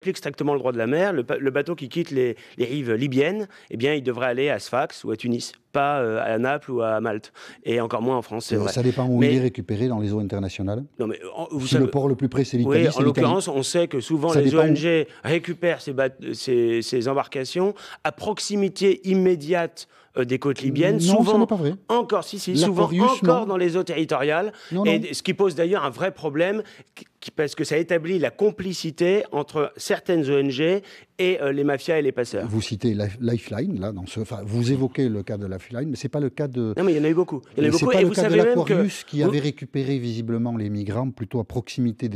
applique strictement le droit de la mer, le bateau qui quitte les rives libyennes, eh bien, il devrait aller à Sfax ou à Tunis, pas à Naples ou à Malte, et encore moins en France, c'est vrai. Ça dépend où il est récupéré dans les eaux internationales. Non, mais vous savez, le port le plus près, c'est l'Italie. Oui, en l'occurrence, on sait que souvent les ONG récupèrent ces embarcations à proximité immédiate des côtes libyennes, non, souvent ça n'est pas vrai. Encore, souvent encore dans les eaux territoriales, et ce qui pose d'ailleurs un vrai problème, parce que ça établit la complicité entre certaines ONG et les mafias et les passeurs. Vous citez Lifeline, là, vous évoquez le cas de Lifeline, mais c'est pas le cas de... Non, mais il y en a eu beaucoup. C'est pas le cas de l'Aquarius qui avait récupéré visiblement les migrants plutôt à proximité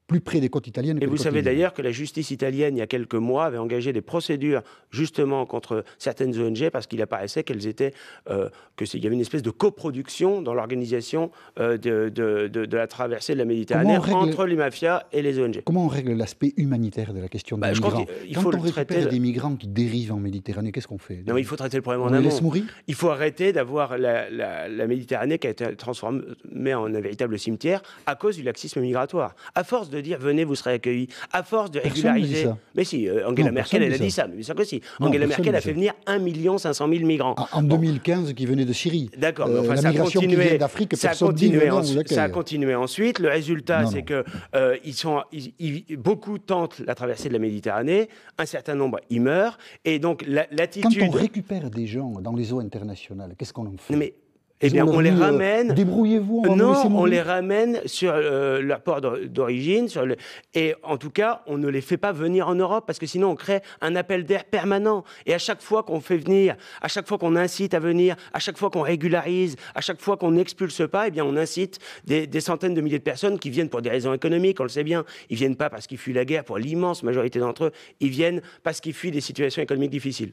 plus près des côtes italiennes. Et vous savez d'ailleurs que la justice italienne, il y a quelques mois, avait engagé des procédures justement contre certaines ONG parce qu'il apparaissait qu'il y avait une espèce de coproduction dans l'organisation de la traversée de la Méditerranée entre les mafias et les ONG. Comment on règle l'aspect humanitaire de la question des migrants ? Quand on récupère des migrants qui dérivent en Méditerranée, qu'est-ce qu'on fait ? Non, il faut traiter le problème en amont. On les laisse mourir ? Il faut arrêter d'avoir la Méditerranée qui a été transformée en un véritable cimetière à cause du laxisme migratoire. À force de dire venez, vous serez accueillis, à force de régulariser. Mais si, Angela Merkel, elle a dit ça. Mais bien sûr que si. Angela Merkel a fait venir 1 500 000 migrants. En 2015, qui venaient de Syrie. D'accord, mais enfin, la migration qui vient d'Afrique, ça a continué ensuite. Le résultat, c'est que beaucoup tentent la traversée de la Méditerranée, un certain nombre y meurent, et donc l'attitude... Quand on récupère des gens dans les eaux internationales, qu'est-ce qu'on en fait ? Eh bien, on les ramène. Débrouillez-vous. On les ramène sur leur port d'origine, et en tout cas, on ne les fait pas venir en Europe parce que sinon, on crée un appel d'air permanent. Et à chaque fois qu'on fait venir, à chaque fois qu'on incite à venir, à chaque fois qu'on régularise, à chaque fois qu'on n'expulse pas, eh bien, on incite des centaines de milliers de personnes qui viennent pour des raisons économiques. On le sait bien. Ils viennent pas parce qu'ils fuient la guerre. Pour l'immense majorité d'entre eux, ils viennent parce qu'ils fuient des situations économiques difficiles.